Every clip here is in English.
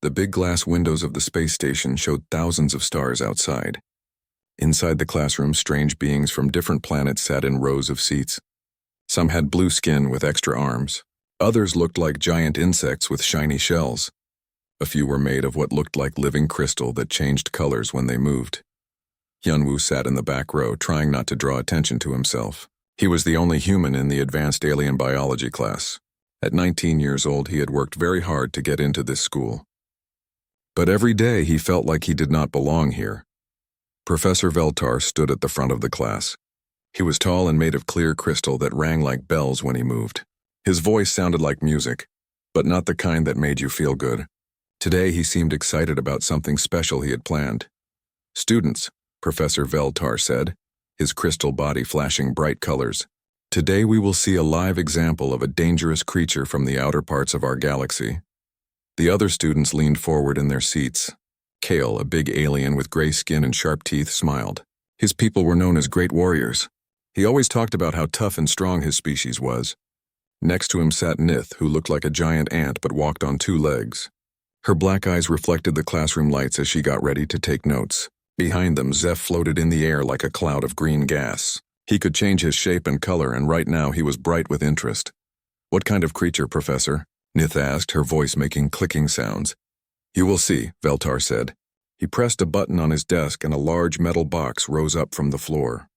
The big glass windows of the space station showed thousands of stars outside. Inside the classroom, strange beings from different planets sat in rows of seats. Some had blue skin with extra arms. Others looked like giant insects with shiny shells. A few were made of what looked like living crystal that changed colors when they moved. Hyunwoo sat in the back row, trying not to draw attention to himself. He was the only human in the advanced alien biology class. At 19 years old, he had worked very hard to get into this school. But every day he felt like he did not belong here. Professor Veltar stood at the front of the class. He was tall and made of clear crystal that rang like bells when he moved. His voice sounded like music, but not the kind that made you feel good. Today he seemed excited about something special he had planned. "Students," Professor Veltar said, his crystal body flashing bright colors. "Today we will see a live example of a dangerous creature from the outer parts of our galaxy." The other students leaned forward in their seats. Kale, a big alien with gray skin and sharp teeth, smiled. His people were known as great warriors. He always talked about how tough and strong his species was. Next to him sat Nith, who looked like a giant ant but walked on two legs. Her black eyes reflected the classroom lights as she got ready to take notes. Behind them, Zeph floated in the air like a cloud of green gas. He could change his shape and color, and right now he was bright with interest. "What kind of creature, Professor?" Nith asked, her voice making clicking sounds. "You will see," Veltar said. He pressed a button on his desk and a large metal box rose up from the floor.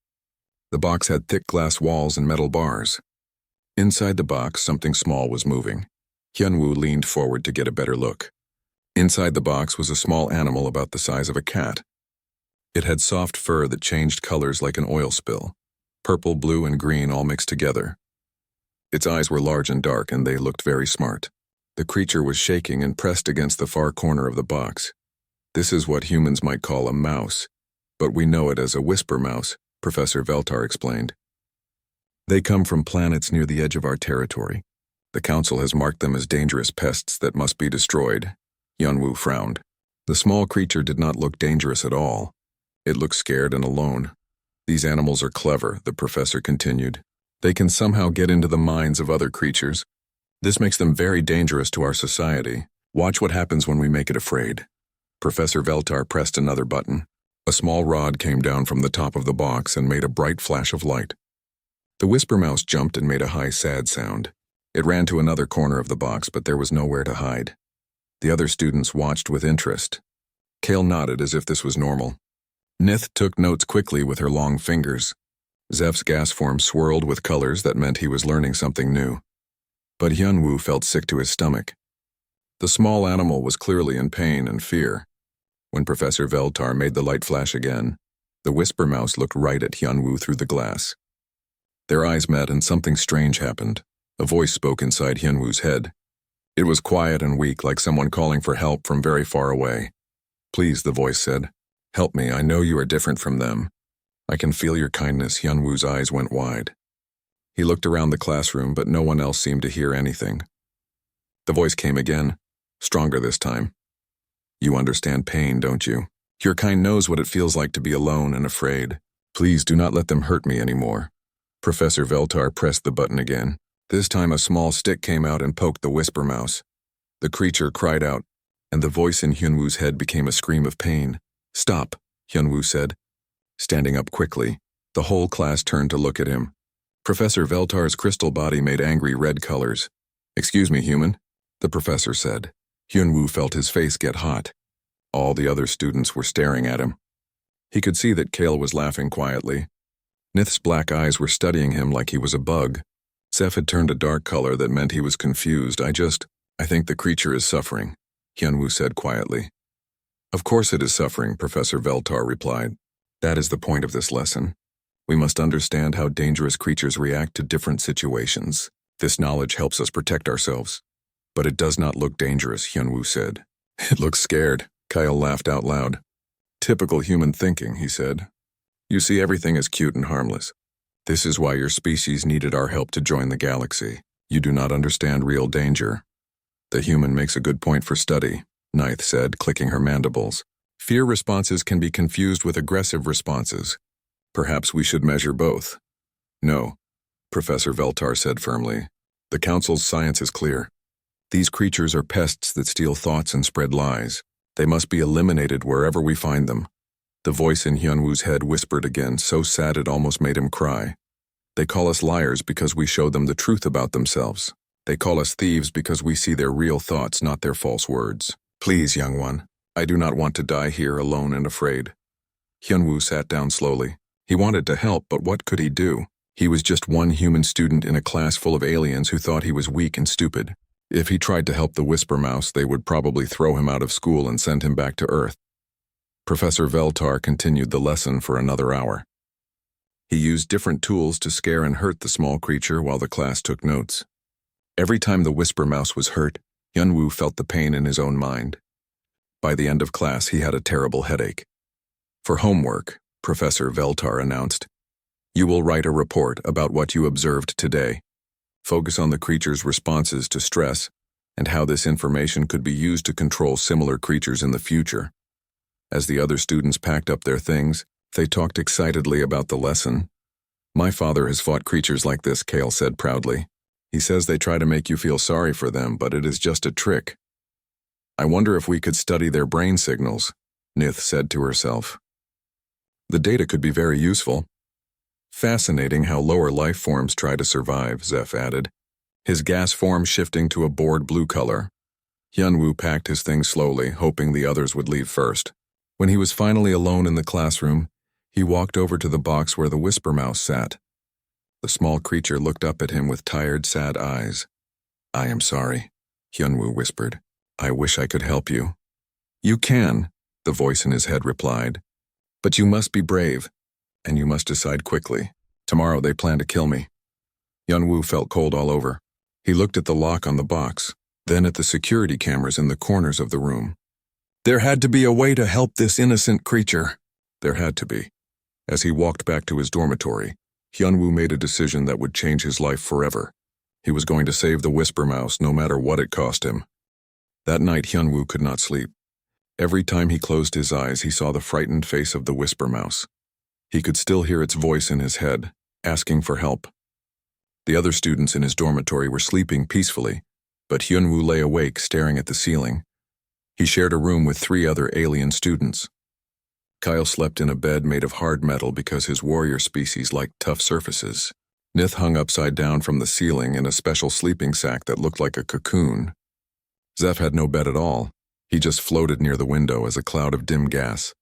The box had thick glass walls and metal bars. Inside the box, something small was moving. Hyunwoo leaned forward to get a better look. Inside the box was a small animal about the size of a cat. It had soft fur that changed colors like an oil spill. Purple, blue, and green all mixed together. Its eyes were large and dark, and they looked very smart. The creature was shaking and pressed against the far corner of the box. "This is what humans might call a mouse, but we know it as a whisper mouse," Professor Veltar explained. "They come from planets near the edge of our territory. The Council has marked them as dangerous pests that must be destroyed." Hyunwoo frowned. The small creature did not look dangerous at all. It looked scared and alone. "These animals are clever," the professor continued. "They can somehow get into the minds of other creatures. This makes them very dangerous to our society. Watch what happens when we make it afraid." Professor Veltar pressed another button. A small rod came down from the top of the box and made a bright flash of light. The whisper mouse jumped and made a high, sad sound. It ran to another corner of the box, but there was nowhere to hide. The other students watched with interest. Kale nodded as if this was normal. Nith took notes quickly with her long fingers. Zeph's gas form swirled with colors that meant he was learning something new. But Hyunwoo felt sick to his stomach. The small animal was clearly in pain and fear. When Professor Veltar made the light flash again, the whisper mouse looked right at Hyunwoo through the glass. Their eyes met and something strange happened. A voice spoke inside Hyunwoo's head. It was quiet and weak, like someone calling for help from very far away. "Please," the voice said. "Help me, I know you are different from them. I can feel your kindness." Hyunwoo's eyes went wide. He looked around the classroom, but no one else seemed to hear anything. The voice came again, stronger this time. "You understand pain, don't you? Your kind knows what it feels like to be alone and afraid. Please do not let them hurt me anymore." Professor Veltar pressed the button again. This time a small stick came out and poked the whisper mouse. The creature cried out, and the voice in Hyunwoo's head became a scream of pain. "Stop," Hyunwoo said. Standing up quickly, the whole class turned to look at him. Professor Veltar's crystal body made angry red colors. "Excuse me, human," the professor said. Hyunwoo felt his face get hot. All the other students were staring at him. He could see that Kale was laughing quietly. Nith's black eyes were studying him like he was a bug. Zeph had turned a dark color that meant he was confused. I think the creature is suffering," Hyunwoo said quietly. "Of course it is suffering," Professor Veltar replied. "That is the point of this lesson. We must understand how dangerous creatures react to different situations. This knowledge helps us protect ourselves." "But it does not look dangerous," Hyunwoo said. "It looks scared," Kyle laughed out loud. "Typical human thinking," he said. "You see everything as cute and harmless. This is why your species needed our help to join the galaxy. You do not understand real danger." "The human makes a good point for study," Nith said, clicking her mandibles. "Fear responses can be confused with aggressive responses. Perhaps we should measure both." "No," Professor Veltar said firmly. "The Council's science is clear. These creatures are pests that steal thoughts and spread lies. They must be eliminated wherever we find them. The voice in Hyunwoo's head whispered again, so sad it almost made him cry. They call us liars because we show them the truth about themselves. They call us thieves because we see their real thoughts, not their false words. Please, young one, I do not want to die here alone and afraid. Hyunwoo sat down slowly. He wanted to help, but what could he do? He was just one human student in a class full of aliens who thought he was weak and stupid. If he tried to help the Whisper Mouse, they would probably throw him out of school and send him back to Earth. Professor Veltar continued the lesson for another hour. He used different tools to scare and hurt the small creature while the class took notes. Every time the Whisper Mouse was hurt, Hyunwoo felt the pain in his own mind. By the end of class, he had a terrible headache. For homework, Professor Veltar announced, "You will write a report about what you observed today. Focus on the creature's responses to stress and how this information could be used to control similar creatures in the future." As the other students packed up their things, they talked excitedly about the lesson. "My father has fought creatures like this," Kale said proudly. "He says they try to make you feel sorry for them, but it is just a trick." "I wonder if we could study their brain signals," Nith said to herself. "The data could be very useful." "Fascinating how lower life forms try to survive," Zeph added, his gas form shifting to a bored blue color. Hyunwoo packed his things slowly, hoping the others would leave first. When he was finally alone in the classroom, he walked over to the box where the Whisper Mouse sat. The small creature looked up at him with tired, sad eyes. "I am sorry," Hyunwoo whispered. "I wish I could help you." "You can," the voice in his head replied. "But you must be brave, and you must decide quickly. Tomorrow they plan to kill me." Hyunwoo felt cold all over. He looked at the lock on the box, then at the security cameras in the corners of the room. There had to be a way to help this innocent creature. There had to be. As he walked back to his dormitory, Hyunwoo made a decision that would change his life forever. He was going to save the Whisper Mouse no matter what it cost him. That night Hyunwoo could not sleep. Every time he closed his eyes, he saw the frightened face of the Whisper Mouse. He could still hear its voice in his head, asking for help. The other students in his dormitory were sleeping peacefully, but Hyunwoo lay awake staring at the ceiling. He shared a room with 3 other alien students. Kyle slept in a bed made of hard metal because his warrior species liked tough surfaces. Nith hung upside down from the ceiling in a special sleeping sack that looked like a cocoon. Zeph had no bed at all. He just floated near the window as a cloud of dim gas.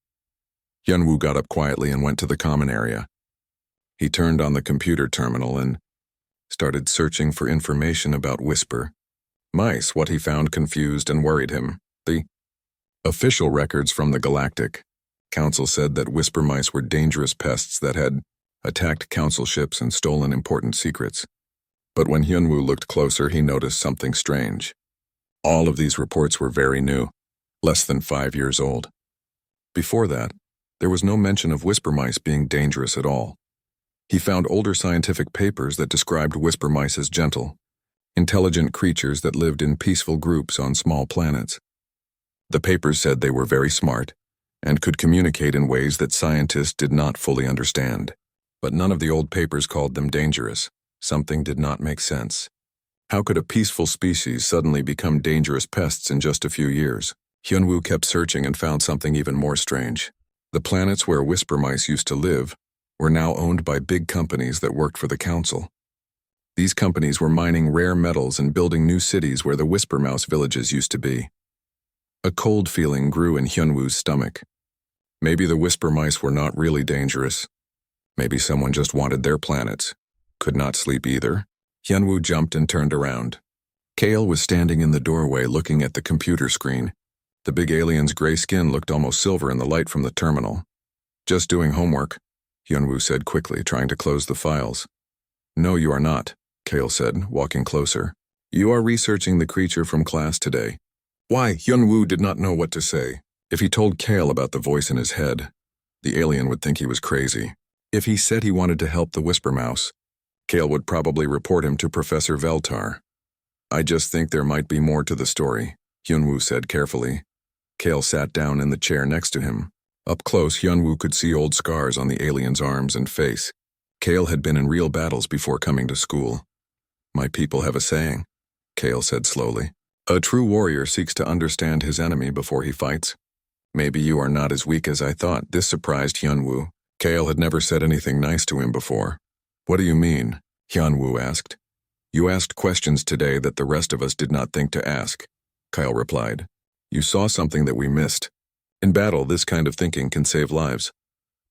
Hyunwoo got up quietly and went to the common area. He turned on the computer terminal and started searching for information about Whisper Mice. What he found confused and worried him. The official records from the Galactic Council said that Whisper Mice were dangerous pests that had attacked council ships and stolen important secrets. But when Hyunwoo looked closer, he noticed something strange. All of these reports were very new, less than 5 years old. Before that, there was no mention of Whisper Mice being dangerous at all. He found older scientific papers that described Whisper Mice as gentle, intelligent creatures that lived in peaceful groups on small planets. The papers said they were very smart and could communicate in ways that scientists did not fully understand. But none of the old papers called them dangerous. Something did not make sense. How could a peaceful species suddenly become dangerous pests in just a few years? Hyunwoo kept searching and found something even more strange. The planets where Whisper Mice used to live were now owned by big companies that worked for the council. These companies were mining rare metals and building new cities where the Whisper Mouse villages used to be. A cold feeling grew in Hyunwoo's stomach. Maybe the Whisper Mice were not really dangerous. Maybe someone just wanted their planets. Could not sleep either. Hyunwoo jumped and turned around. Kale was standing in the doorway looking at the computer screen. The big alien's gray skin looked almost silver in the light from the terminal. "Just doing homework," Hyunwoo said quickly, trying to close the files. "No, you are not," Kale said, walking closer. "You are researching the creature from class today." Why? Hyunwoo did not know what to say. If he told Kale about the voice in his head, the alien would think he was crazy. If he said he wanted to help the Whisper Mouse, Kale would probably report him to Professor Veltar. "I just think there might be more to the story," Hyunwoo said carefully. Kale sat down in the chair next to him. Up close, Hyunwoo could see old scars on the alien's arms and face. Kale had been in real battles before coming to school. "My people have a saying," Kale said slowly. A true warrior seeks to understand his enemy before he fights. Maybe you are not as weak as I thought. This surprised Hyunwoo. Kale had never said anything nice to him before. What do you mean? Hyunwoo asked. You asked questions today that the rest of us did not think to ask, Kyle replied. You saw something that we missed. In battle, this kind of thinking can save lives.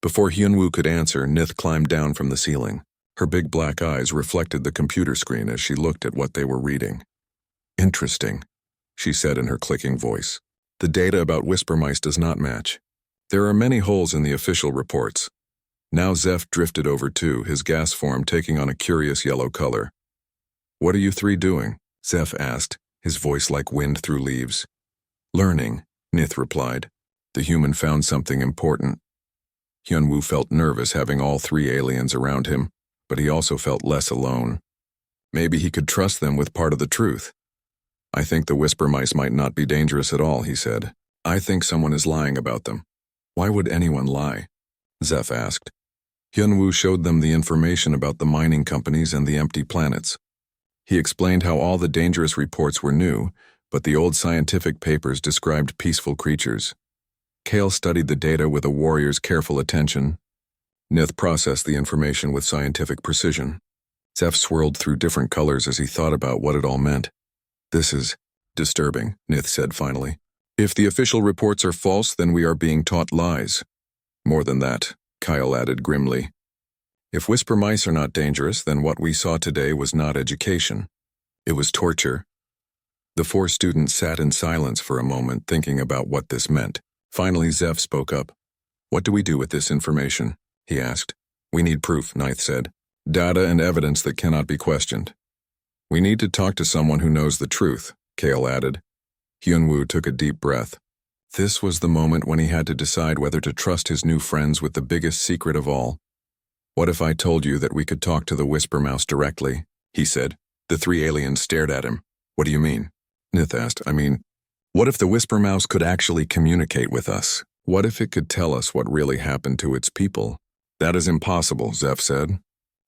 Before Hyunwoo could answer, Nith climbed down from the ceiling. Her big black eyes reflected the computer screen as she looked at what they were reading. Interesting, she said in her clicking voice. The data about whisper mice does not match. There are many holes in the official reports. Now Zeph drifted over too, his gas form taking on a curious yellow color. What are you three doing? Zeph asked, his voice like wind through leaves. Learning, Nith replied. The human found something important. Hyunwoo felt nervous having all three aliens around him, but he also felt less alone. Maybe he could trust them with part of the truth. I think the whisper mice might not be dangerous at all, he said. I think someone is lying about them. Why would anyone lie? Zeph asked. Hyunwoo showed them the information about the mining companies and the empty planets. He explained how all the dangerous reports were new, but the old scientific papers described peaceful creatures. Kale studied the data with a warrior's careful attention. Nith processed the information with scientific precision. Zeph swirled through different colors as he thought about what it all meant. This is disturbing, Nith said finally. If the official reports are false, then we are being taught lies. More than that, Kyle added grimly. If whisper mice are not dangerous, then what we saw today was not education. It was torture. The four students sat in silence for a moment, thinking about what this meant. Finally, Zeph spoke up. What do we do with this information? He asked. We need proof, Nith said. Data and evidence that cannot be questioned. We need to talk to someone who knows the truth, Kale added. Hyunwoo took a deep breath. This was the moment when he had to decide whether to trust his new friends with the biggest secret of all. What if I told you that we could talk to the Whisper Mouse directly? He said. The three aliens stared at him. What do you mean? Nith asked. What if the Whisper Mouse could actually communicate with us? What if it could tell us what really happened to its people? That is impossible, Zeph said.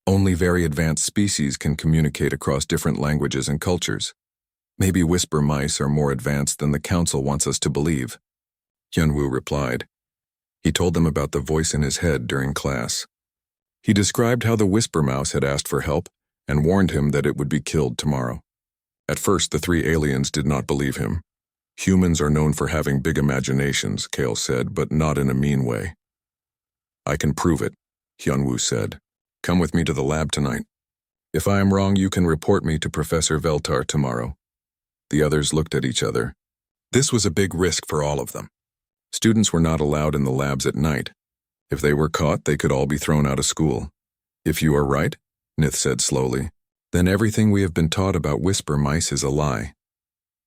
Only very advanced species can communicate across different languages and cultures. Maybe whisper mice are more advanced than the council wants us to believe. Hyunwoo replied. He told them about the voice in his head during class. He described how the whisper mouse had asked for help and warned him that it would be killed tomorrow. At first, the three aliens did not believe him. Humans are known for having big imaginations, Kale said, but not in a mean way. I can prove it, Hyunwoo said. Come with me to the lab tonight. If I am wrong, you can report me to Professor Veltar tomorrow. The others looked at each other. This was a big risk for all of them. Students were not allowed in the labs at night. If they were caught, they could all be thrown out of school. If you are right, Nith said slowly, then everything we have been taught about whisper mice is a lie.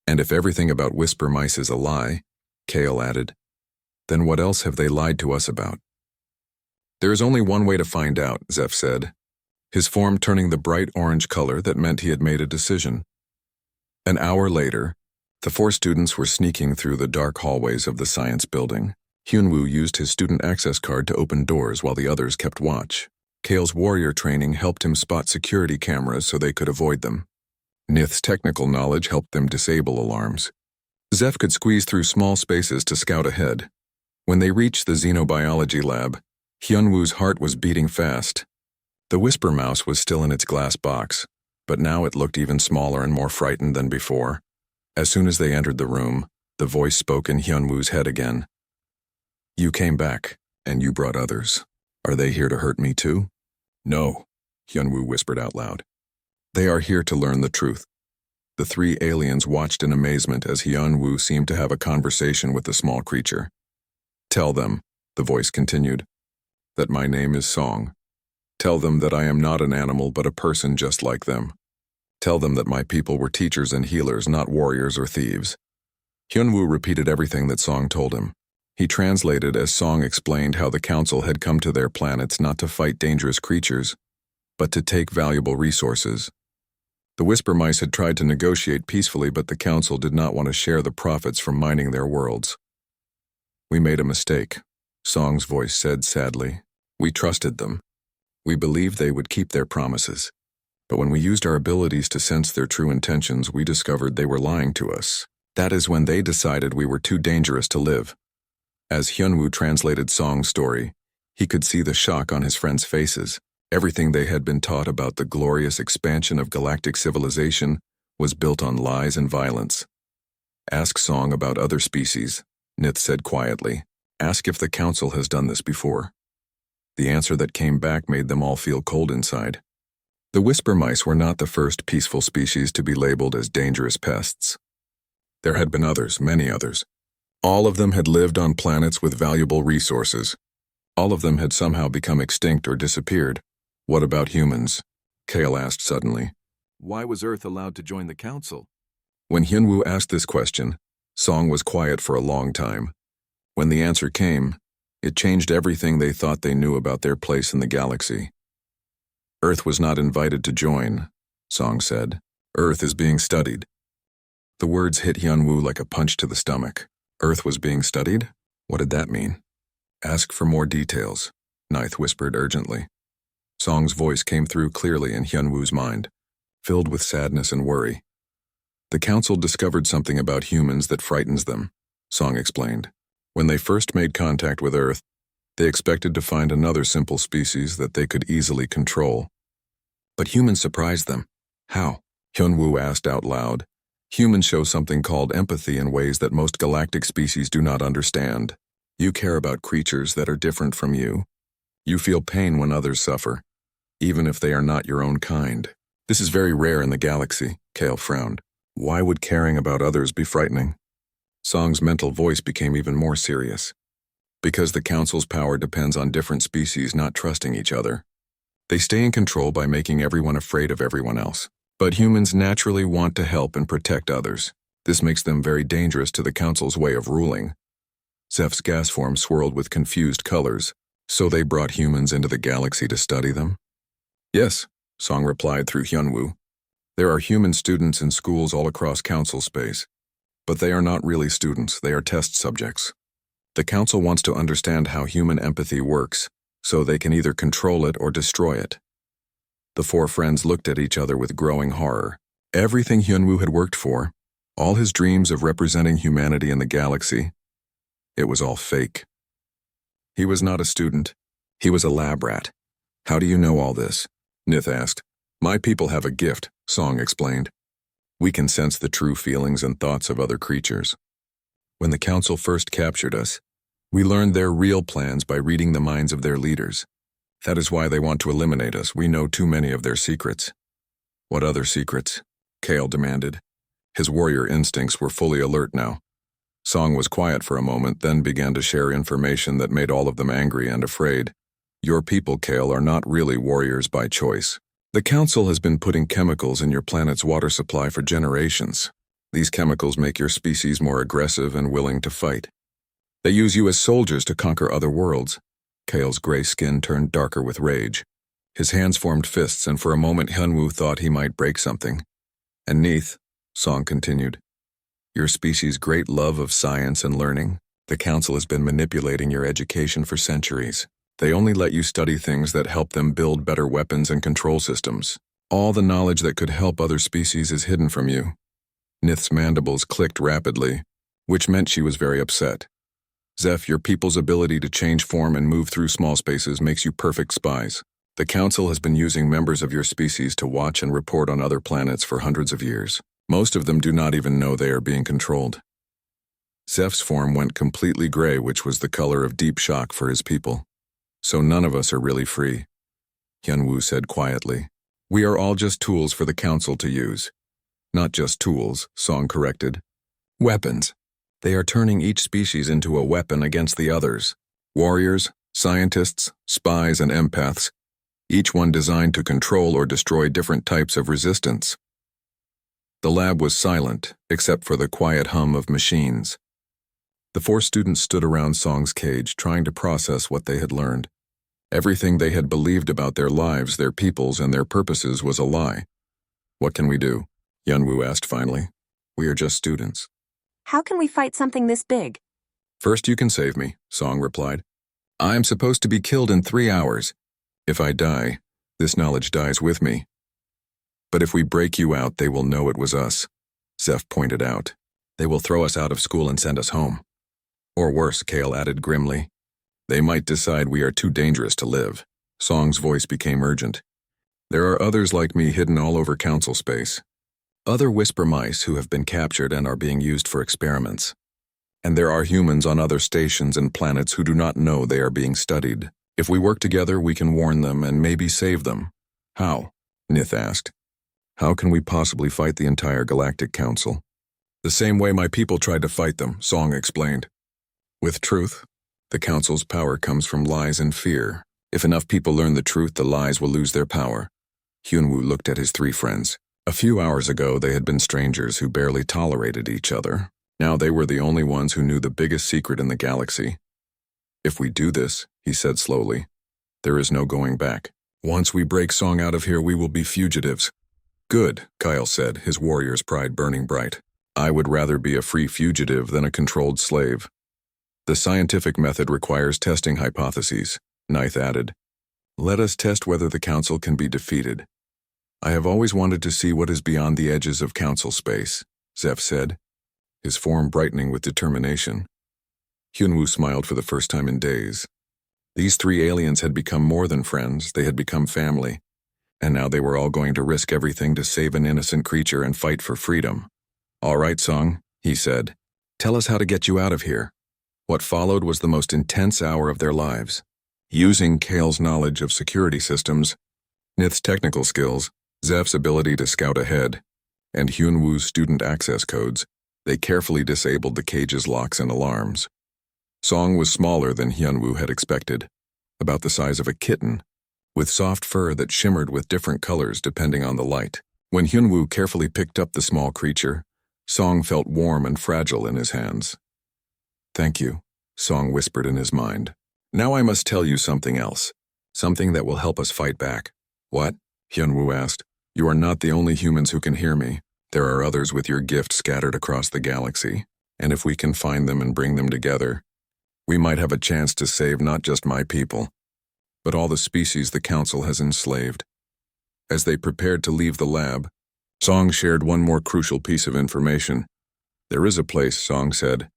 And if everything about whisper mice is a lie, Kale added, then what else have they lied to us about? There is only one way to find out, Zeph said, his form turning the bright orange color that meant he had made a decision. An hour later, the four students were sneaking through the dark hallways of the science building. Hyunwoo used his student access card to open doors while the others kept watch. Kale's warrior training helped him spot security cameras so they could avoid them. Nith's technical knowledge helped them disable alarms. Zeph could squeeze through small spaces to scout ahead. When they reached the xenobiology lab, Hyunwoo's heart was beating fast. The whisper mouse was still in its glass box, but now it looked even smaller and more frightened than before. As soon as they entered the room, the voice spoke in Hyunwoo's head again. You came back, and you brought others. Are they here to hurt me too? No, Hyunwoo whispered out loud. They are here to learn the truth. The three aliens watched in amazement as Hyunwoo seemed to have a conversation with the small creature. Tell them, the voice continued, that my name is Song. Tell them that I am not an animal but a person just like them. Tell them that my people were teachers and healers, not warriors or thieves. Hyunwoo repeated everything that Song told him. He translated as Song explained how the council had come to their planets not to fight dangerous creatures, but to take valuable resources. The whisper mice had tried to negotiate peacefully, but the council did not want to share the profits from mining their worlds. We made a mistake, Song's voice said sadly. We trusted them. We believed they would keep their promises. But when we used our abilities to sense their true intentions, we discovered they were lying to us. That is when they decided we were too dangerous to live. As Hyunwoo translated Song's story, he could see the shock on his friends' faces. Everything they had been taught about the glorious expansion of galactic civilization was built on lies and violence. Ask Song about other species, Nith said quietly. Ask if the Council has done this before. The answer that came back made them all feel cold inside. The whisper mice were not the first peaceful species to be labeled as dangerous pests. There had been others, many others. All of them had lived on planets with valuable resources. All of them had somehow become extinct or disappeared. What about humans? Kale asked suddenly. Why was Earth allowed to join the Council? When Hyunwoo asked this question, Song was quiet for a long time. When the answer came, it changed everything they thought they knew about their place in the galaxy. Earth was not invited to join, Song said. Earth is being studied. The words hit Hyunwoo like a punch to the stomach. Earth was being studied? What did that mean? Ask for more details, Nith whispered urgently. Song's voice came through clearly in Hyunwoo's mind, filled with sadness and worry. The Council discovered something about humans that frightens them, Song explained. When they first made contact with Earth, they expected to find another simple species that they could easily control. But humans surprised them. How? Hyunwoo asked out loud. Humans show something called empathy in ways that most galactic species do not understand. You care about creatures that are different from you. You feel pain when others suffer, even if they are not your own kind. This is very rare in the galaxy, Kale frowned. Why would caring about others be frightening? Song's mental voice became even more serious. Because the Council's power depends on different species not trusting each other. They stay in control by making everyone afraid of everyone else. But humans naturally want to help and protect others. This makes them very dangerous to the Council's way of ruling. Zeph's gas form swirled with confused colors. So they brought humans into the galaxy to study them? Yes, Song replied through Hyunwoo. There are human students in schools all across Council space. But they are not really students, they are test subjects. The Council wants to understand how human empathy works, so they can either control it or destroy it. The four friends looked at each other with growing horror. Everything Hyunwoo had worked for, all his dreams of representing humanity in the galaxy, it was all fake. He was not a student. He was a lab rat. How do you know all this? Nith asked. My people have a gift, Song explained. We can sense the true feelings and thoughts of other creatures. When the Council first captured us, we learned their real plans by reading the minds of their leaders. That is why they want to eliminate us. We know too many of their secrets. What other secrets? Kale demanded. His warrior instincts were fully alert now. Song was quiet for a moment, then began to share information that made all of them angry and afraid. Your people, Kale, are not really warriors by choice. The Council has been putting chemicals in your planet's water supply for generations. These chemicals make your species more aggressive and willing to fight. They use you as soldiers to conquer other worlds. Kale's gray skin turned darker with rage. His hands formed fists, and for a moment Hyunwoo thought he might break something. And Nith, Song continued, your species' great love of science and learning, the Council has been manipulating your education for centuries. They only let you study things that help them build better weapons and control systems. All the knowledge that could help other species is hidden from you. Nith's mandibles clicked rapidly, which meant she was very upset. Zeph, your people's ability to change form and move through small spaces makes you perfect spies. The Council has been using members of your species to watch and report on other planets for hundreds of years. Most of them do not even know they are being controlled. Zeph's form went completely gray, which was the color of deep shock for his people. So none of us are really free, Hyunwoo said quietly. We are all just tools for the Council to use. Not just tools, Song corrected. Weapons. They are turning each species into a weapon against the others. Warriors, scientists, spies, and empaths, each one designed to control or destroy different types of resistance. The lab was silent, except for the quiet hum of machines. The four students stood around Song's cage, trying to process what they had learned. Everything they had believed about their lives, their peoples, and their purposes was a lie. What can we do? Hyunwoo asked finally. We are just students. How can we fight something this big? First you can save me, Song replied. I am supposed to be killed in 3 hours. If I die, this knowledge dies with me. But if we break you out, they will know it was us, Zeph pointed out. They will throw us out of school and send us home. Or worse, Kale added grimly. They might decide we are too dangerous to live. Song's voice became urgent. There are others like me hidden all over council space. Other whisper mice who have been captured and are being used for experiments. And there are humans on other stations and planets who do not know they are being studied. If we work together, we can warn them and maybe save them. How? Nith asked. How can we possibly fight the entire Galactic Council? The same way my people tried to fight them, Song explained. With truth. The Council's power comes from lies and fear. If enough people learn the truth, the lies will lose their power. Hyunwoo looked at his three friends. A few hours ago, they had been strangers who barely tolerated each other. Now they were the only ones who knew the biggest secret in the galaxy. If we do this, he said slowly, there is no going back. Once we break Song out of here, we will be fugitives. Good, Kyle said, his warrior's pride burning bright. I would rather be a free fugitive than a controlled slave. The scientific method requires testing hypotheses, Nith added. Let us test whether the Council can be defeated. I have always wanted to see what is beyond the edges of Council space, Zeph said, his form brightening with determination. Hyunwoo smiled for the first time in days. These three aliens had become more than friends, they had become family. And now they were all going to risk everything to save an innocent creature and fight for freedom. All right, Song, he said. Tell us how to get you out of here. What followed was the most intense hour of their lives. Using Kale's knowledge of security systems, Nith's technical skills, Zeph's ability to scout ahead, and Hyunwoo's student access codes, they carefully disabled the cage's locks and alarms. Song was smaller than Hyunwoo had expected, about the size of a kitten, with soft fur that shimmered with different colors depending on the light. When Hyunwoo carefully picked up the small creature, Song felt warm and fragile in his hands. Thank you, Song whispered in his mind. Now I must tell you something else, something that will help us fight back. What? Hyunwoo asked. You are not the only humans who can hear me. There are others with your gift scattered across the galaxy, and if we can find them and bring them together, we might have a chance to save not just my people, but all the species the Council has enslaved. As they prepared to leave the lab, Song shared one more crucial piece of information. There is a place, Song said,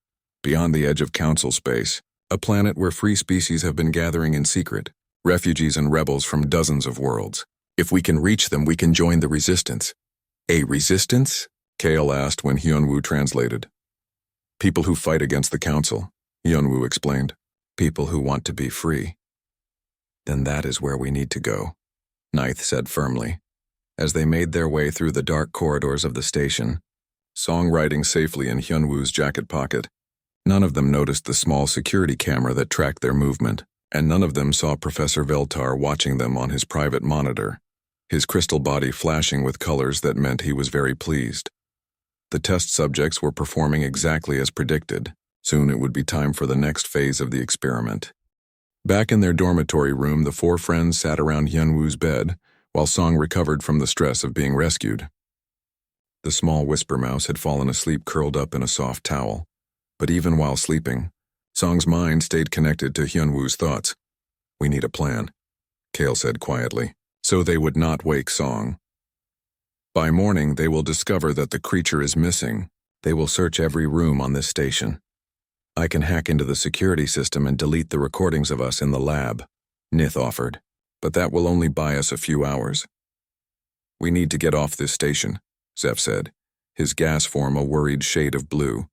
beyond the edge of Council space, a planet where free species have been gathering in secret, refugees and rebels from dozens of worlds. If we can reach them, we can join the resistance. A resistance? Kale asked when Hyunwoo translated. People who fight against the Council, Hyunwoo explained. People who want to be free. Then that is where we need to go, Nith said firmly. As they made their way through the dark corridors of the station, Song riding safely in Hyunwoo's jacket pocket, none of them noticed the small security camera that tracked their movement, and none of them saw Professor Veltar watching them on his private monitor, his crystal body flashing with colors that meant he was very pleased. The test subjects were performing exactly as predicted. Soon it would be time for the next phase of the experiment. Back in their dormitory room, the four friends sat around Hyunwoo's bed, while Song recovered from the stress of being rescued. The small whisper mouse had fallen asleep curled up in a soft towel. But even while sleeping, Song's mind stayed connected to Hyunwoo's thoughts. We need a plan, Kale said quietly, so they would not wake Song. By morning, they will discover that the creature is missing. They will search every room on this station. I can hack into the security system and delete the recordings of us in the lab, Nith offered, but that will only buy us a few hours. We need to get off this station, Zeph said, his gas form a worried shade of blue.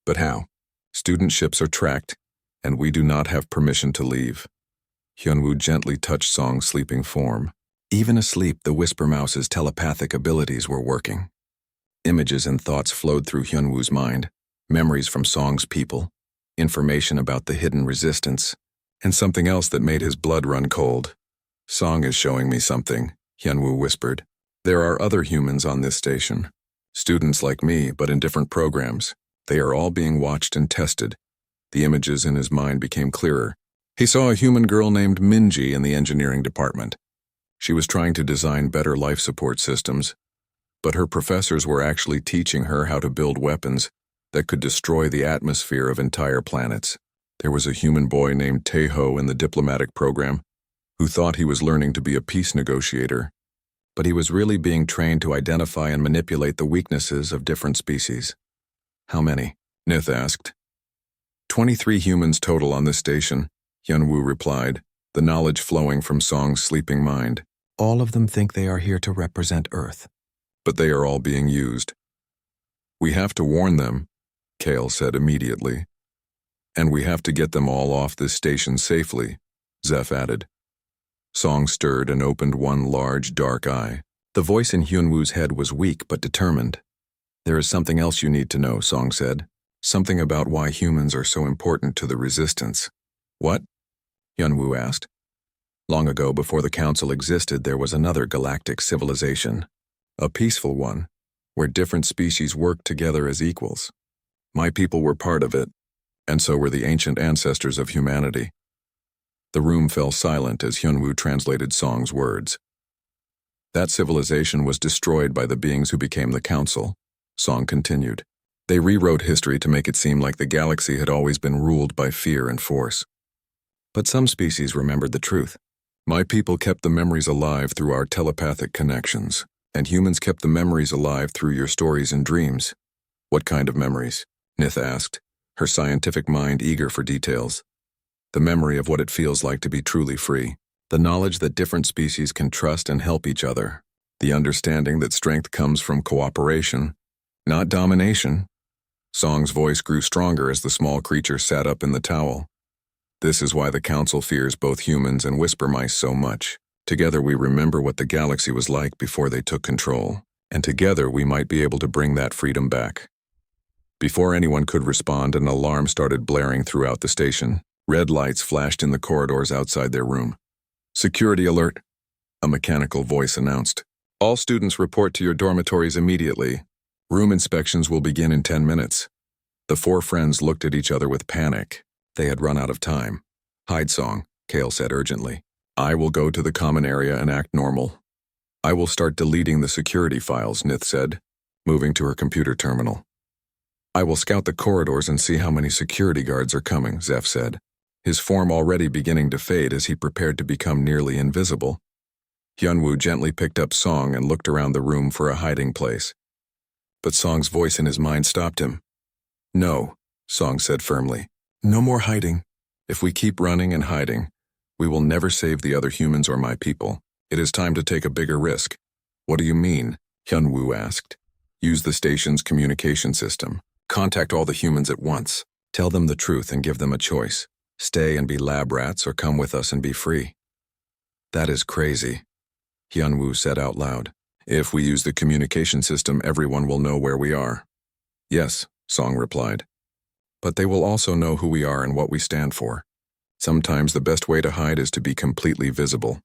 But how? Student ships are tracked, and we do not have permission to leave. Hyunwoo gently touched Song's sleeping form. Even asleep, the Whisper Mouse's telepathic abilities were working. Images and thoughts flowed through Hyunwoo's mind, memories from Song's people, information about the hidden resistance, and something else that made his blood run cold. Song is showing me something, Hyunwoo whispered. There are other humans on this station. Students like me, but in different programs. They are all being watched and tested. The images in his mind became clearer. He saw a human girl named Minji in the engineering department. She was trying to design better life support systems, but her professors were actually teaching her how to build weapons that could destroy the atmosphere of entire planets. There was a human boy named Taeho in the diplomatic program who thought he was learning to be a peace negotiator. but he was really being trained to identify and manipulate the weaknesses of different species. How many? Nith asked. 23 humans total on this station, Hyunwoo replied, the knowledge flowing from Song's sleeping mind. All of them think they are here to represent Earth. But they are all being used. We have to warn them, Kale said immediately. And we have to get them all off this station safely, Zeph added. Song stirred and opened one large, dark eye. The voice in Hyunwoo's head was weak but determined. There is something else you need to know, Song said. Something about why humans are so important to the resistance. What? Hyunwoo asked. Long ago, before the Council existed, there was another galactic civilization. A peaceful one, where different species worked together as equals. My people were part of it, and so were the ancient ancestors of humanity. The room fell silent as Hyunwoo translated Song's words. That civilization was destroyed by the beings who became the Council, Song continued. They rewrote history to make it seem like the galaxy had always been ruled by fear and force. But some species remembered the truth. My people kept the memories alive through our telepathic connections, and humans kept the memories alive through your stories and dreams. What kind of memories? Nith asked, her scientific mind eager for details. The memory of what it feels like to be truly free. The knowledge that different species can trust and help each other. The understanding that strength comes from cooperation, not domination. Song's voice grew stronger as the small creature sat up in the towel. This is why the Council fears both humans and whisper mice so much. Together we remember what the galaxy was like before they took control, and together we might be able to bring that freedom back. Before anyone could respond, an alarm started blaring throughout the station. Red lights flashed in the corridors outside their room. Security alert, a mechanical voice announced. All students report to your dormitories immediately. Room inspections will begin in 10 minutes. The four friends looked at each other with panic. They had run out of time. Hide, Song, Kale said urgently. I will go to the common area and act normal. I will start deleting the security files, Nith said, moving to her computer terminal. I will scout the corridors and see how many security guards are coming, Zeph said, his form already beginning to fade as he prepared to become nearly invisible. Hyunwoo gently picked up Song and looked around the room for a hiding place. But Song's voice in his mind stopped him. No, Song said firmly. No more hiding. If we keep running and hiding, we will never save the other humans or my people. It is time to take a bigger risk. What do you mean? Hyunwoo asked. Use the station's communication system. Contact all the humans at once. Tell them the truth and give them a choice. Stay and be lab rats or come with us and be free. That is crazy, Hyunwoo said out loud. If we use the communication system, everyone will know where we are. Yes, Song replied. But they will also know who we are and what we stand for. Sometimes the best way to hide is to be completely visible.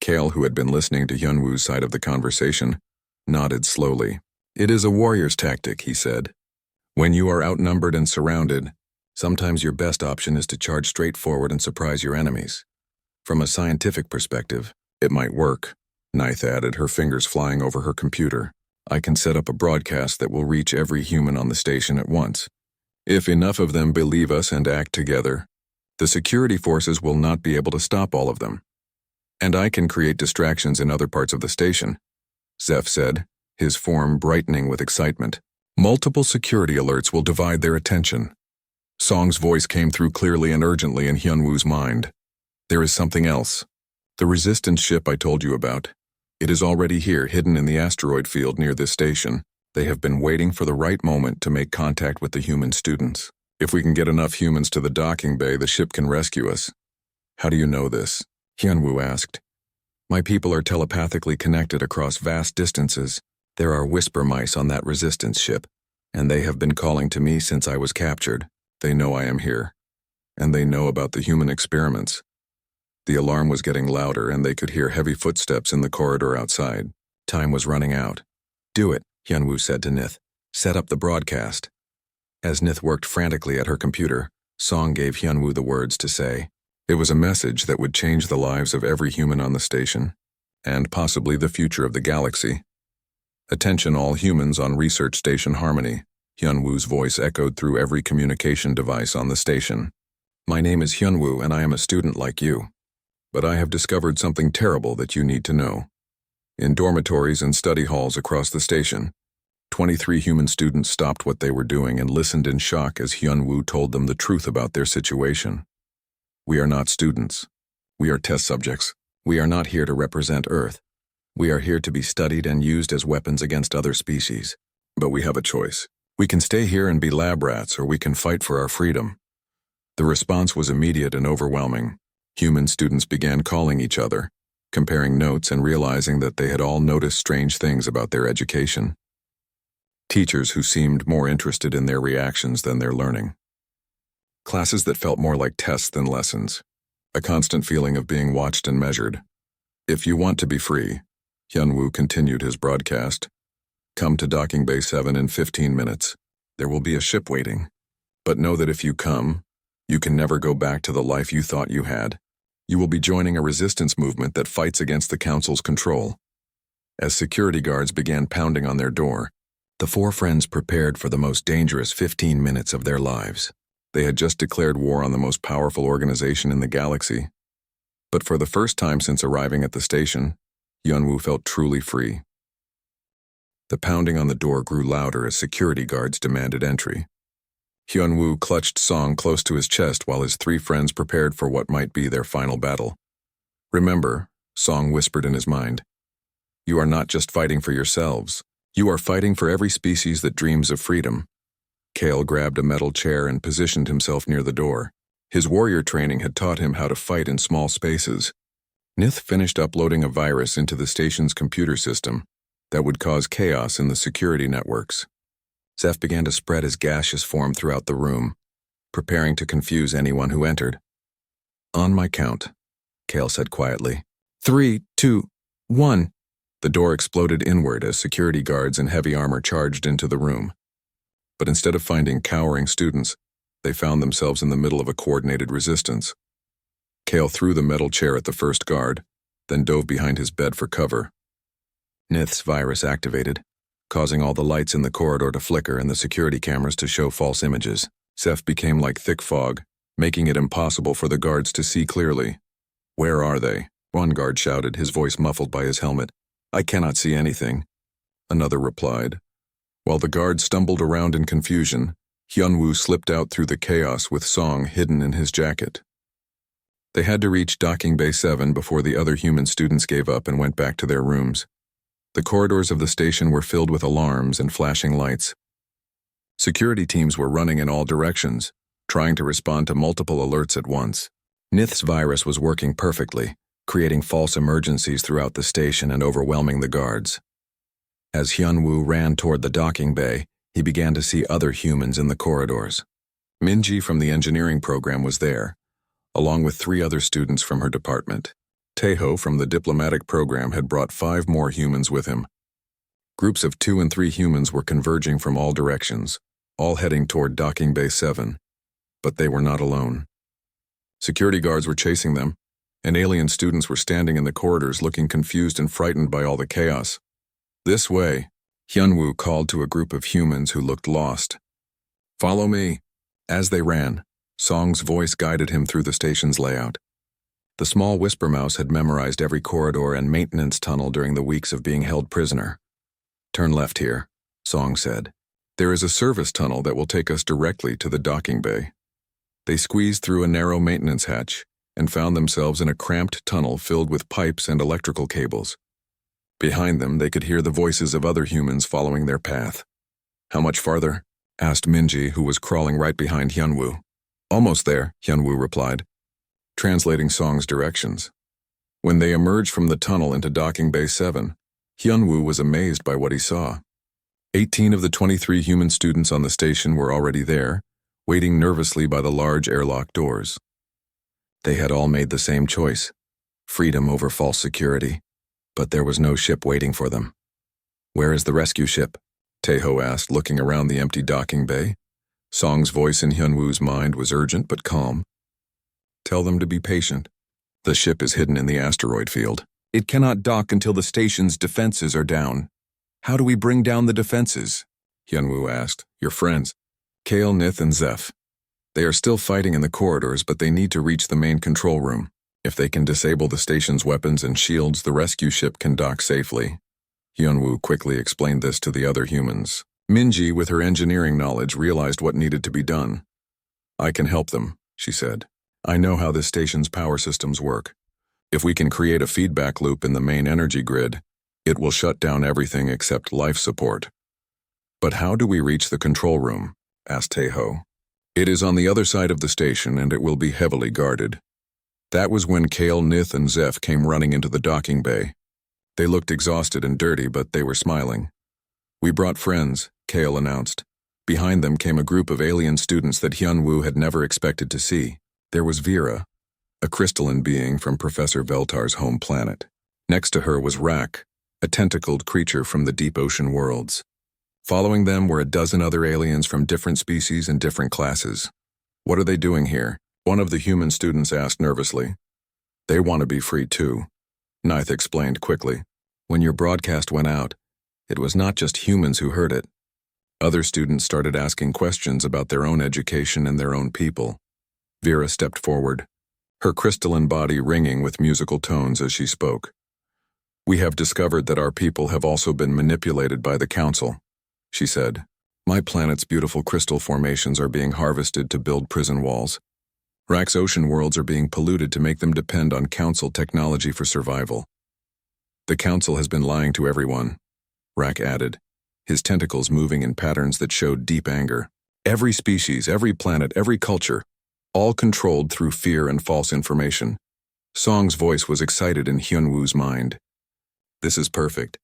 Kale, who had been listening to Hyunwoo's side of the conversation, nodded slowly. It is a warrior's tactic, he said. When you are outnumbered and surrounded, sometimes your best option is to charge straight forward and surprise your enemies. From a scientific perspective, it might work, Nith added, her fingers flying over her computer. I can set up a broadcast that will reach every human on the station at once. If enough of them believe us and act together, the security forces will not be able to stop all of them. And I can create distractions in other parts of the station, Zeph said, his form brightening with excitement. Multiple security alerts will divide their attention. Song's voice came through clearly and urgently in Hyunwoo's mind. There is something else. The resistance ship I told you about. It is already here, hidden in the asteroid field near this station. They have been waiting for the right moment to make contact with the human students. If we can get enough humans to the docking bay, the ship can rescue us. How do you know this? Hyunwoo asked. My people are telepathically connected across vast distances. There are whisper mice on that resistance ship, and they have been calling to me since I was captured. They know I am here, and they know about the human experiments. The alarm was getting louder, and they could hear heavy footsteps in the corridor outside. Time was running out. Do it, Hyunwoo said to Nith. Set up the broadcast. As Nith worked frantically at her computer, Song gave Hyunwoo the words to say. It was a message that would change the lives of every human on the station, and possibly the future of the galaxy. Attention all humans on Research Station Harmony. Hyunwoo's voice echoed through every communication device on the station. My name is Hyunwoo and I am a student like you. But I have discovered something terrible that you need to know. In dormitories and study halls across the station, 23 human students stopped what they were doing and listened in shock as Hyun-woo told them the truth about their situation. We are not students. We are test subjects. We are not here to represent Earth. We are here to be studied and used as weapons against other species. But we have a choice. We can stay here and be lab rats, or we can fight for our freedom. The response was immediate and overwhelming. Human students began calling each other, comparing notes and realizing that they had all noticed strange things about their education. Teachers who seemed more interested in their reactions than their learning. Classes that felt more like tests than lessons. A constant feeling of being watched and measured. If you want to be free, Hyun-woo continued his broadcast. Come to Docking Bay 7 in 15 minutes. There will be a ship waiting. But know that if you come, you can never go back to the life you thought you had. You will be joining a resistance movement that fights against the Council's control. As security guards began pounding on their door, the four friends prepared for the most dangerous 15 minutes of their lives. They had just declared war on the most powerful organization in the galaxy. But for the first time since arriving at the station, Hyun-woo felt truly free. The pounding on the door grew louder as security guards demanded entry. Hyun-woo clutched Song close to his chest while his three friends prepared for what might be their final battle. Remember, Song whispered in his mind, you are not just fighting for yourselves. You are fighting for every species that dreams of freedom. Kale grabbed a metal chair and positioned himself near the door. His warrior training had taught him how to fight in small spaces. Nith finished uploading a virus into the station's computer system that would cause chaos in the security networks. Zeph began to spread his gaseous form throughout the room, preparing to confuse anyone who entered. On my count, Kale said quietly. 3, 2, 1. The door exploded inward as security guards in heavy armor charged into the room. But instead of finding cowering students, they found themselves in the middle of a coordinated resistance. Kale threw the metal chair at the first guard, then dove behind his bed for cover. Nith's virus activated, causing all the lights in the corridor to flicker and the security cameras to show false images. Zeph became like thick fog, making it impossible for the guards to see clearly. Where are they? One guard shouted, his voice muffled by his helmet. I cannot see anything. Another replied. While the guards stumbled around in confusion, Hyun-woo slipped out through the chaos with Song hidden in his jacket. They had to reach Docking Bay 7 before the other human students gave up and went back to their rooms. The corridors of the station were filled with alarms and flashing lights. Security teams were running in all directions, trying to respond to multiple alerts at once. Nith's virus was working perfectly, creating false emergencies throughout the station and overwhelming the guards. As Hyun-woo ran toward the docking bay, he began to see other humans in the corridors. Minji from the engineering program was there, along with 3 other students from her department. Taeho from the diplomatic program had brought 5 more humans with him. Groups of 2 and 3 humans were converging from all directions, all heading toward Docking Bay 7. But they were not alone. Security guards were chasing them, and alien students were standing in the corridors looking confused and frightened by all the chaos. This way, Hyun-woo called to a group of humans who looked lost. Follow me. As they ran, Song's voice guided him through the station's layout. The small whisper mouse had memorized every corridor and maintenance tunnel during the weeks of being held prisoner. Turn left here, Song said. There is a service tunnel that will take us directly to the docking bay. They squeezed through a narrow maintenance hatch and found themselves in a cramped tunnel filled with pipes and electrical cables. Behind them, they could hear the voices of other humans following their path. How much farther? Asked Minji, who was crawling right behind Hyun-woo. Almost there, Hyun-woo replied, translating Song's directions. When they emerged from the tunnel into Docking Bay 7, Hyun-woo was amazed by what he saw. 18 of the 23 human students on the station were already there, waiting nervously by the large airlock doors. They had all made the same choice, freedom over false security, but there was no ship waiting for them. Where is the rescue ship? Taeho asked, looking around the empty docking bay. Song's voice in Hyun-woo's mind was urgent but calm. Tell them to be patient. The ship is hidden in the asteroid field. It cannot dock until the station's defenses are down. How do we bring down the defenses? Hyun-woo asked. Your friends, Kale, Nith, and Zeph. They are still fighting in the corridors, but they need to reach the main control room. If they can disable the station's weapons and shields, the rescue ship can dock safely. Hyunwoo quickly explained this to the other humans. Minji, with her engineering knowledge, realized what needed to be done. I can help them, she said. I know how this station's power systems work. If we can create a feedback loop in the main energy grid, it will shut down everything except life support. But how do we reach the control room? Asked Taeho. It is on the other side of the station and it will be heavily guarded. That was when Kale, Nith, and Zeph came running into the docking bay. They looked exhausted and dirty, but they were smiling. We brought friends, Kale announced. Behind them came a group of alien students that Hyunwoo had never expected to see. There was Vera, a crystalline being from Professor Veltar's home planet. Next to her was Rak, a tentacled creature from the deep ocean worlds. Following them were a dozen other aliens from different species and different classes. What are they doing here? One of the human students asked nervously. They want to be free too, Nith explained quickly. When your broadcast went out, it was not just humans who heard it. Other students started asking questions about their own education and their own people. Vera stepped forward, her crystalline body ringing with musical tones as she spoke. We have discovered that our people have also been manipulated by the Council, she said. My planet's beautiful crystal formations are being harvested to build prison walls. Rak's ocean worlds are being polluted to make them depend on Council technology for survival. The Council has been lying to everyone, Rak added, his tentacles moving in patterns that showed deep anger. Every species, every planet, every culture, all controlled through fear and false information. Song's voice was excited in Hyunwoo's mind. This is perfect.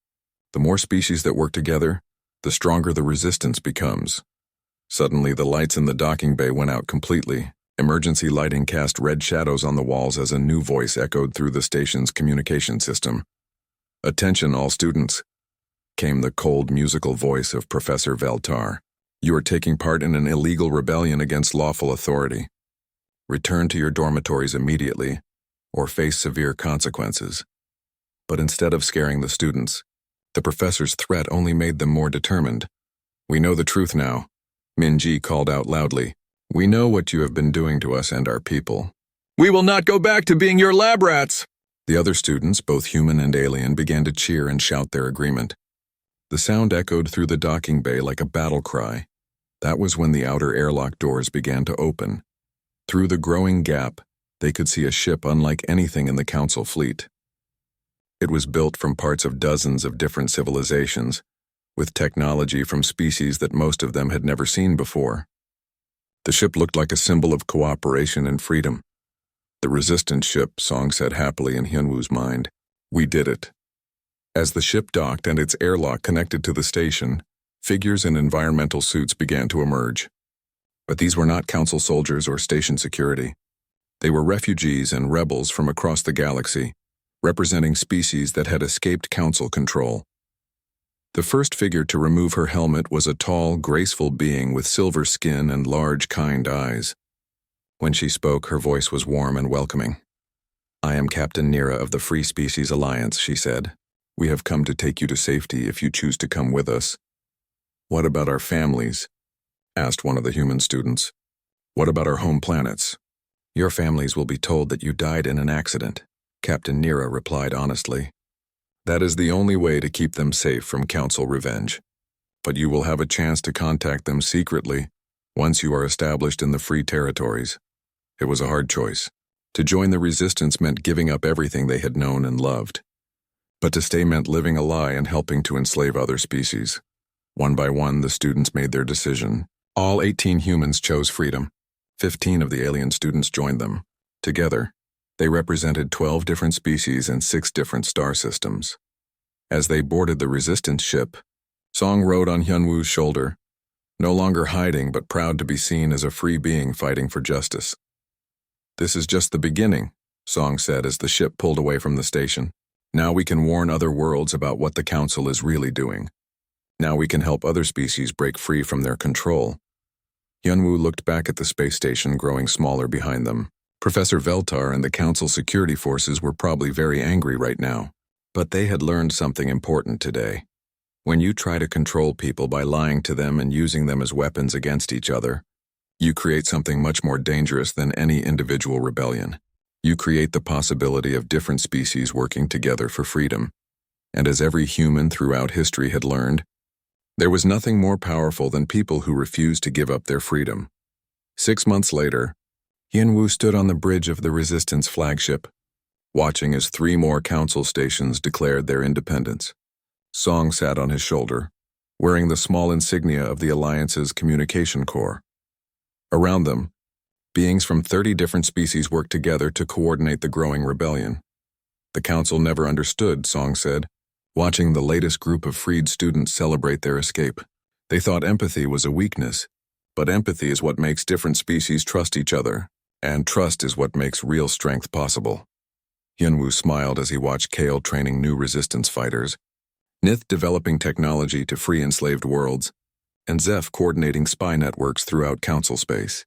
The more species that work together, the stronger the resistance becomes. Suddenly, the lights in the docking bay went out completely. Emergency lighting cast red shadows on the walls as a new voice echoed through the station's communication system. Attention, all students, came the cold musical voice of Professor Veltar. You are taking part in an illegal rebellion against lawful authority. Return to your dormitories immediately, or face severe consequences. But instead of scaring the students, the professor's threat only made them more determined. We know the truth now, Minji called out loudly. We know what you have been doing to us and our people. We will not go back to being your lab rats! The other students, both human and alien, began to cheer and shout their agreement. The sound echoed through the docking bay like a battle cry. That was when the outer airlock doors began to open. Through the growing gap, they could see a ship unlike anything in the Council fleet. It was built from parts of dozens of different civilizations, with technology from species that most of them had never seen before. The ship looked like a symbol of cooperation and freedom. The resistance ship, Song said happily in Hyunwoo's mind. We did it. As the ship docked and its airlock connected to the station, figures in environmental suits began to emerge. But these were not Council soldiers or station security. They were refugees and rebels from across the galaxy, representing species that had escaped Council control. The first figure to remove her helmet was a tall, graceful being with silver skin and large, kind eyes. When she spoke, her voice was warm and welcoming. I am Captain Nira of the Free Species Alliance, she said. We have come to take you to safety if you choose to come with us. What about our families? Asked one of the human students. What about our home planets? Your families will be told that you died in an accident, Captain Nira replied honestly. That is the only way to keep them safe from Council revenge. But you will have a chance to contact them secretly once you are established in the free territories. It was a hard choice. To join the resistance meant giving up everything they had known and loved. But to stay meant living a lie and helping to enslave other species. One by one, the students made their decision. All 18 humans chose freedom. 15 of the alien students joined them. Together, they represented 12 different species and 6 different star systems. As they boarded the resistance ship, Song rode on Hyunwoo's shoulder, no longer hiding but proud to be seen as a free being fighting for justice. This is just the beginning, Song said as the ship pulled away from the station. Now we can warn other worlds about what the Council is really doing. Now we can help other species break free from their control. Hyunwoo looked back at the space station growing smaller behind them. Professor Veltar and the Council security forces were probably very angry right now. But they had learned something important today. When you try to control people by lying to them and using them as weapons against each other, you create something much more dangerous than any individual rebellion. You create the possibility of different species working together for freedom. And as every human throughout history had learned, there was nothing more powerful than people who refused to give up their freedom. 6 months later, Hienwu stood on the bridge of the Resistance flagship, watching as 3 more council stations declared their independence. Song sat on his shoulder, wearing the small insignia of the Alliance's communication corps. Around them, beings from 30 different species worked together to coordinate the growing rebellion. The council never understood, Song said, watching the latest group of freed students celebrate their escape. They thought empathy was a weakness, but empathy is what makes different species trust each other, and trust is what makes real strength possible. Hyunwoo smiled as he watched Kale training new resistance fighters, Nith developing technology to free enslaved worlds, and Zeph coordinating spy networks throughout council space.